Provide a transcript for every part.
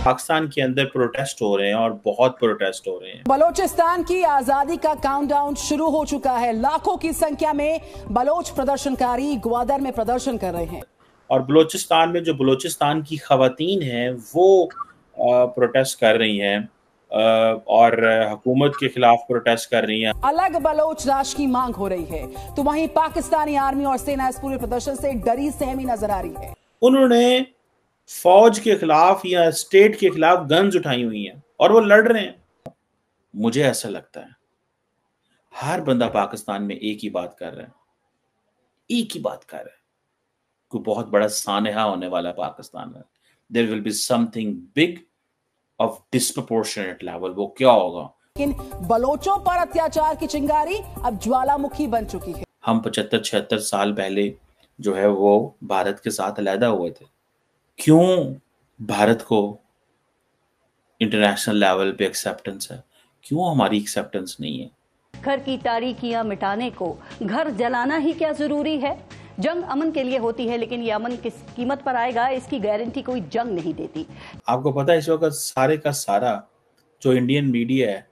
पाकिस्तान के अंदर प्रोटेस्ट हो रहे हैं और बहुत प्रोटेस्ट हो रहे हैं। बलोचिस्तान की आजादी का काउंटडाउन शुरू हो चुका है। लाखों की संख्या में बलोच प्रदर्शनकारी ग्वादर में प्रदर्शन कर रहे हैं और बलोचिस्तान में जो बलोचिस्तान की खवातीन हैं वो प्रोटेस्ट कर रही हैं और हुकूमत के खिलाफ प्रोटेस्ट कर रही हैं। अलग बलोच राष्ट्र की मांग हो रही है, तो वहीं पाकिस्तानी आर्मी और सेना इस पूरे प्रदर्शन से डरी सहमी नजर आ रही है। उन्होंने फौज के खिलाफ या स्टेट के खिलाफ गन्स उठाई हुई हैं और वो लड़ रहे हैं। मुझे ऐसा लगता है हर बंदा पाकिस्तान में एक ही बात कर रहा है, एक ही बात कर रहा है, कोई बहुत बड़ा सानहा होने वाला पाकिस्तान में। There will be something big of disproportionate level. वो क्या होगा? लेकिन बलोचों पर अत्याचार की चिंगारी अब ज्वालामुखी बन चुकी है। हम 75-76 साल पहले जो है वो भारत के साथ अलहदा हुए थे। क्यों भारत को इंटरनेशनल लेवल पे एक्सेप्टेंस है, क्यों हमारी एक्सेप्टेंस नहीं है? घर की तारीकियां मिटाने को घर जलाना ही क्या जरूरी है? जंग अमन के लिए होती है, लेकिन ये अमन किस कीमत पर आएगा इसकी गारंटी कोई जंग नहीं देती। आपको पता है इस वक्त सारे का सारा जो इंडियन मीडिया है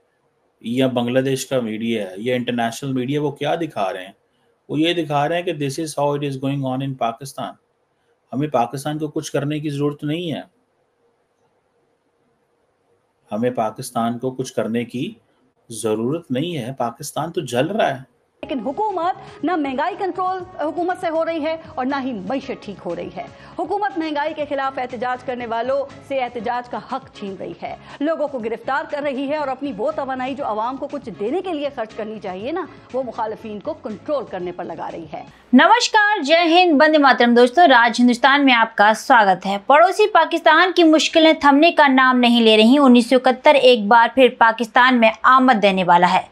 या बांग्लादेश का मीडिया है या इंटरनेशनल मीडिया, वो क्या दिखा रहे हैं? वो ये दिखा रहे हैं कि this is how it is going on इन पाकिस्तान। हमें पाकिस्तान को कुछ करने की जरूरत नहीं है। हमें पाकिस्तान को कुछ करने की जरूरत नहीं है। पाकिस्तान तो जल रहा है। लेकिन हुकूमत ना महंगाई कंट्रोल हुकूमत से हो रही है और ना ही मईशत ठीक हो रही है। हुकूमत महंगाई के खिलाफ एहतजाज करने वालों से एहतजाज का हक छीन रही है, लोगों को गिरफ्तार कर रही है और अपनी वो तवानाई जो आवाम को कुछ देने के लिए खर्च करनी चाहिए ना, वो मुखालिफिन को कंट्रोल करने पर लगा रही है। नमस्कार, जय हिंद, वंदे मातरम। दोस्तों, राज हिंदुस्तान में आपका स्वागत है। पड़ोसी पाकिस्तान की मुश्किलें थमने का नाम नहीं ले रही। 1971 एक बार फिर पाकिस्तान में आमद देने वाला है।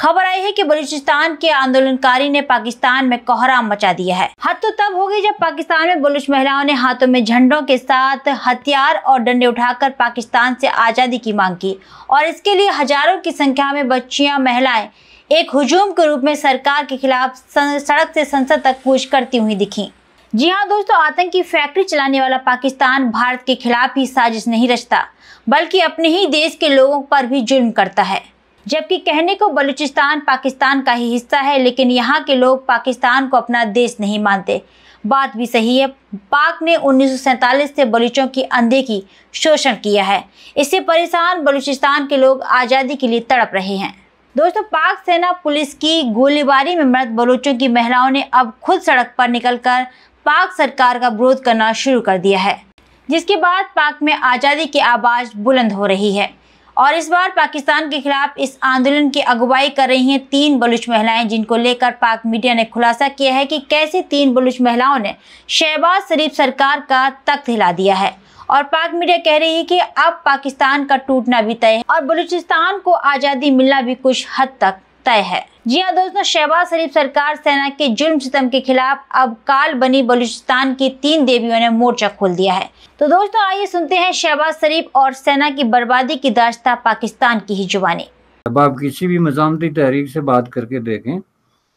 खबर आई है कि बलूचिस्तान के आंदोलनकारी ने पाकिस्तान में कोहराम मचा दिया है। हद तो तब हो गई जब पाकिस्तान में बलूच महिलाओं ने हाथों में झंडों के साथ हथियार और डंडे उठाकर पाकिस्तान से आज़ादी की मांग की और इसके लिए हजारों की संख्या में बच्चियां, महिलाएं एक हुजूम के रूप में सरकार के खिलाफ सड़क से संसद तक कूच करती हुई दिखी। जी हाँ दोस्तों, आतंकी फैक्ट्री चलाने वाला पाकिस्तान भारत के खिलाफ ही साजिश नहीं रचता, बल्कि अपने ही देश के लोगों पर भी जुल्म करता है। जबकि कहने को बलूचिस्तान पाकिस्तान का ही हिस्सा है, लेकिन यहाँ के लोग पाकिस्तान को अपना देश नहीं मानते। बात भी सही है। पाक ने 1947 से बलूचों की अनदेखी, शोषण किया है। इससे परेशान बलूचिस्तान के लोग आज़ादी के लिए तड़प रहे हैं। दोस्तों, पाक सेना पुलिस की गोलीबारी में मृत बलूचों की महिलाओं ने अब खुद सड़क पर निकलकर पाक सरकार का विरोध करना शुरू कर दिया है, जिसके बाद पाक में आज़ादी की आवाज़ बुलंद हो रही है। और इस बार पाकिस्तान के खिलाफ इस आंदोलन की अगुवाई कर रही हैं 3 बलूच महिलाएं, जिनको लेकर पाक मीडिया ने खुलासा किया है कि कैसे 3 बलूच महिलाओं ने शहबाज शरीफ सरकार का तख्त हिला दिया है। और पाक मीडिया कह रही है कि अब पाकिस्तान का टूटना भी तय है और बलूचिस्तान को आज़ादी मिलना भी कुछ हद तक तय है। जी हाँ दोस्तों, शहबाज शरीफ सरकार सेना के जुल्म सितम के खिलाफ अब काल बनी बलूचिस्तान की 3 देवियों ने मोर्चा खोल दिया है। तो दोस्तों, आइए सुनते हैं शहबाज शरीफ और सेना की बर्बादी की दास्तां पाकिस्तान की ही जुबानी। अब आप किसी भी मज़ामती तहरीक से बात करके देखें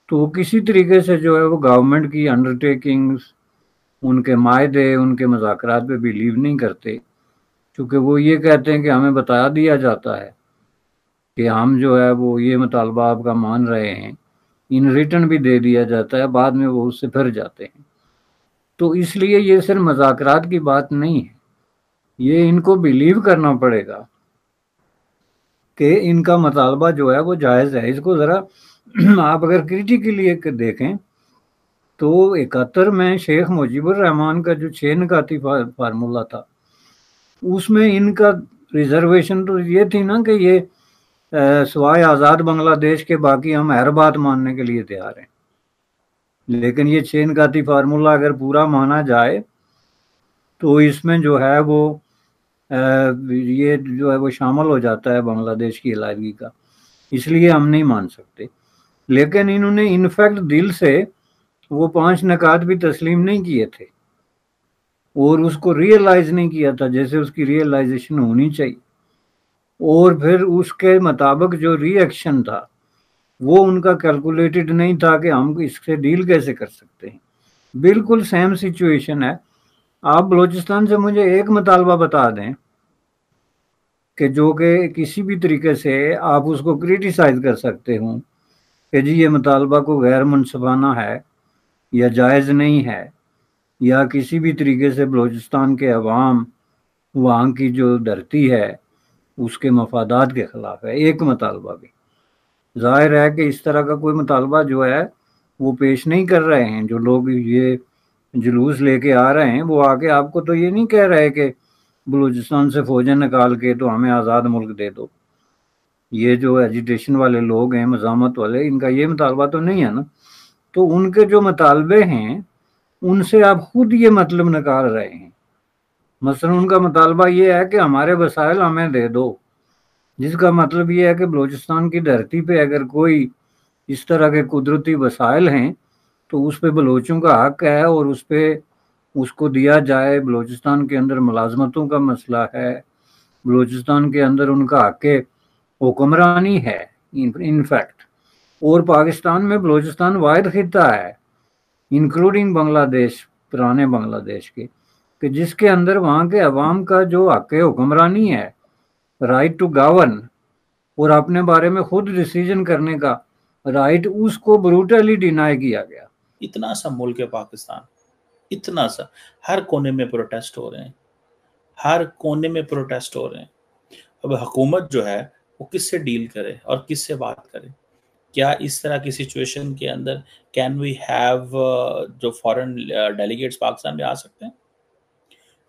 तो वो किसी तरीके से जो है वो गवर्नमेंट की अंडरटेकिंग्स, उनके मायदे, उनके मुज़ाकरात पे बिलीव नहीं करते, क्योंकि वो ये कहते हैं कि हमें बता दिया जाता है कि हम जो है वो ये मुतालबा आपका मान रहे हैं, इन रिटर्न भी दे दिया जाता है, बाद में वो उससे फिर जाते हैं। तो इसलिए ये सिर्फ मज़ाकरात की बात नहीं है, ये इनको बिलीव करना पड़ेगा कि इनका मुतालबा जो है वो जायज़ है। इसको ज़रा आप अगर क्रिटिकली देखें तो 71 में शेख मुजीबुर रहमान का जो 6 निकाती फार्मूला था, उसमें इनका रिजर्वेशन तो ये थी ना कि ये सवाए आज़ाद बांग्लादेश के बाकी हम हर बात मानने के लिए तैयार हैं। लेकिन ये 6 निकाती फार्मूला अगर पूरा माना जाए तो इसमें जो है वो ये जो है वो शामिल हो जाता है बांग्लादेश की अलहदगी का, इसलिए हम नहीं मान सकते। लेकिन इन्होंने इनफैक्ट दिल से वो 5 निकात भी तस्लीम नहीं किए थे और उसको रियलाइज़ नहीं किया था जैसे उसकी रियलाइजेशन होनी चाहिए, और फिर उसके मुताबिक जो रिएक्शन था वो उनका कैलकुलेटेड नहीं था कि हम इससे डील कैसे कर सकते हैं। बिल्कुल सेम सिचुएशन है। आप बलूचिस्तान से मुझे एक मुतालबा बता दें कि जो कि किसी भी तरीके से आप उसको क्रिटिसाइज कर सकते हो कि जी ये मुतालबा को गैर मुनसबाना है या जायज़ नहीं है, या किसी भी तरीके से बलूचिस्तान के अवाम, वहाँ की जो धरती है उसके मफादात के ख़िलाफ़ है एक मुतालबा भी। ज़ाहिर है कि इस तरह का कोई मुतालबा जो है वो पेश नहीं कर रहे हैं। जो लोग ये जुलूस लेके आ रहे हैं वो आके आपको तो ये नहीं कह रहे कि बलूचिस्तान से फ़ौजें निकाल के तो हमें आज़ाद मुल्क दे दो। ये जो एजिटेशन वाले लोग हैं, मज़ामत वाले, इनका ये मुतालबा तो नहीं है ना। तो उनके जो मुतालबे हैं उनसे आप खुद ये मतलब निकाल रहे हैं। मसलन उनका मुतालबा ये है कि हमारे वसाइल हमें दे दो, जिसका मतलब ये है कि बलूचिस्तान की धरती पे अगर कोई इस तरह के कुदरती वसाइल हैं तो उस पर बलोचों का हक है और उस पर उसको दिया जाए। बलूचिस्तान के अंदर मुलाजमतों का मसला है, बलूचिस्तान के अंदर उनका हक हुक्मरानी है इनफैक्ट। और पाकिस्तान में बलूचिस्तान वाहिद खिता है इंक्लूडिंग बांग्लादेश, पुराने बांग्लादेश के, कि जिसके अंदर वहाँ के अवाम का जो हक हुक्मरानी है, राइट टू गवर्न और अपने बारे में खुद डिसीजन करने का राइट, उसको ब्रूटली डिनाई किया गया। इतना सा मुल्क है पाकिस्तान, इतना सा, हर कोने में प्रोटेस्ट हो रहे हैं, हर कोने में प्रोटेस्ट हो रहे हैं। अब हुकूमत जो है वो किससे डील करे और किससे बात करे? क्या इस तरह की सिचुएशन के अंदर कैन वी हैव जो फॉरेन डेलीगेट्स पाकिस्तान में आ सकते हैं?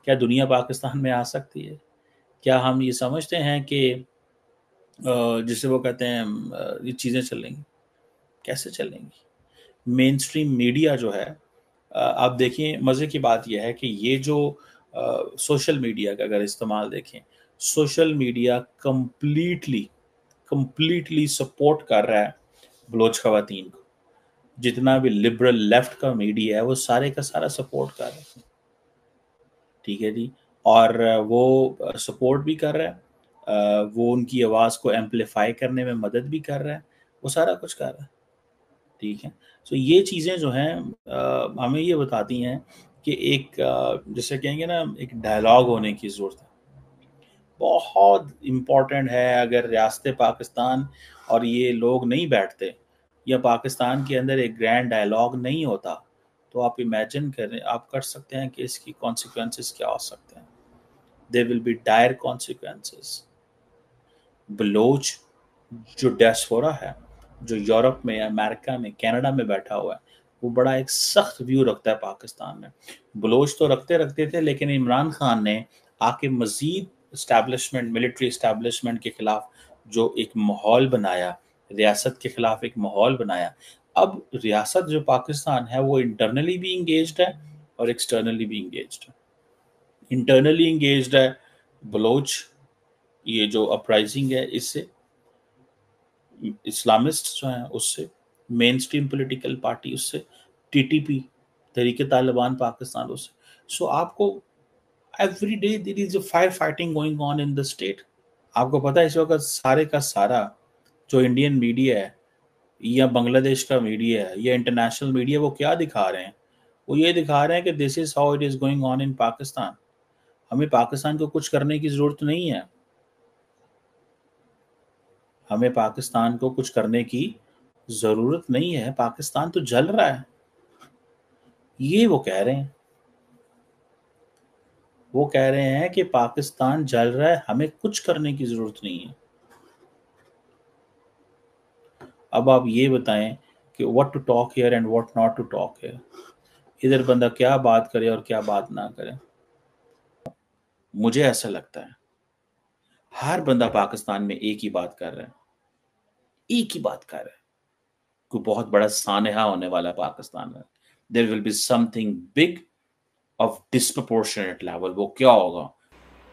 क्या दुनिया पाकिस्तान में आ सकती है? क्या हम ये समझते हैं कि जिसे वो कहते हैं ये चीज़ें चलेंगी? कैसे चलेंगी? मेन स्ट्रीम मीडिया जो है, आप देखिए, मज़े की बात यह है कि ये जो सोशल मीडिया का अगर इस्तेमाल देखें, सोशल मीडिया कंप्लीटली सपोर्ट कर रहा है बलोच ख़वातीन को। जितना भी लिबरल लेफ्ट का मीडिया है वो सारे का सारा सपोर्ट कर रहा है, ठीक है जी। और वो सपोर्ट भी कर रहा है, वो उनकी आवाज़ को एम्पलीफाई करने में मदद भी कर रहा है, वो सारा कुछ कर रहा है, ठीक है। सो ये चीज़ें जो हैं हमें ये बताती हैं कि एक जैसे कहेंगे ना, एक डायलॉग होने की ज़रूरत है, बहुत इम्पॉर्टेंट है। अगर रियासत पाकिस्तान और ये लोग नहीं बैठते या पाकिस्तान के अंदर एक ग्रैंड डायलॉग नहीं होता, तो आप इमेजिन करें, आप कर सकते हैं कि इसकी कॉन्सिक्वेंसेस क्या हो सकते हैं। There will be dire consequences. Baloch जो डायस्पोरा है, जो यूरोप में, अमेरिका में, कनाडा में बैठा हुआ है, वो बड़ा एक सख्त व्यू रखता है पाकिस्तान में। बलोच तो रखते थे, लेकिन इमरान खान ने आके मजीद इस्टेब्लिशमेंट, मिलिट्री इस्टेब्लिशमेंट के खिलाफ जो एक माहौल बनाया, रियासत के खिलाफ एक माहौल बनाया। अब रियासत जो पाकिस्तान है वो इंटरनली भी इंगेज्ड है और एक्सटर्नली भी इंगेज्ड है। इंटरनली इंगेज्ड है बलोच, ये जो अपराइजिंग है इससे, इस्लामिस्ट जो हैं उससे, मेन स्ट्रीम पोलिटिकल पार्टी उससे, टीटीपी तहरीक तालिबान पाकिस्तान उससे। सो आपको every day there is a fire fighting going on in the state. आपको पता है इस वक्त सारे का सारा जो इंडियन मीडिया है या बांग्लादेश का मीडिया है या इंटरनेशनल मीडिया, वो क्या दिखा रहे हैं? वो ये दिखा रहे हैं कि this is how it is going on इन पाकिस्तान। हमें पाकिस्तान को कुछ करने की जरूरत नहीं है, हमें पाकिस्तान को कुछ करने की जरूरत नहीं है, पाकिस्तान तो जल रहा है, ये वो कह रहे हैं। वो कह रहे हैं कि पाकिस्तान जल रहा है, हमें कुछ करने की जरूरत नहीं है। अब आप ये बताएं कि what to talk here and what not to talk here. इधर बंदा क्या बात करे और क्या बात ना करे। मुझे ऐसा लगता है हर बंदा पाकिस्तान में एक ही बात कर रहा है, एक ही बात कर रहा है। कोई बहुत बड़ा सानहा होने वाला पाकिस्तान में, there will be something big of disproportionate level. वो क्या होगा?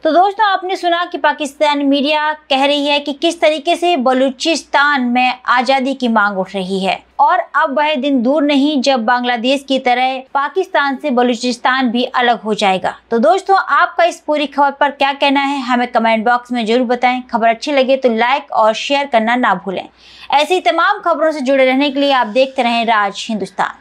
तो दोस्तों, आपने सुना कि पाकिस्तान मीडिया कह रही है कि किस तरीके से बलूचिस्तान में आज़ादी की मांग उठ रही है, और अब वह दिन दूर नहीं जब बांग्लादेश की तरह पाकिस्तान से बलूचिस्तान भी अलग हो जाएगा। तो दोस्तों, आपका इस पूरी खबर पर क्या कहना है, हमें कमेंट बॉक्स में जरूर बताएं। खबर अच्छी लगे तो लाइक और शेयर करना ना भूलें। ऐसी तमाम खबरों से जुड़े रहने के लिए आप देखते रहें राज हिंदुस्तान।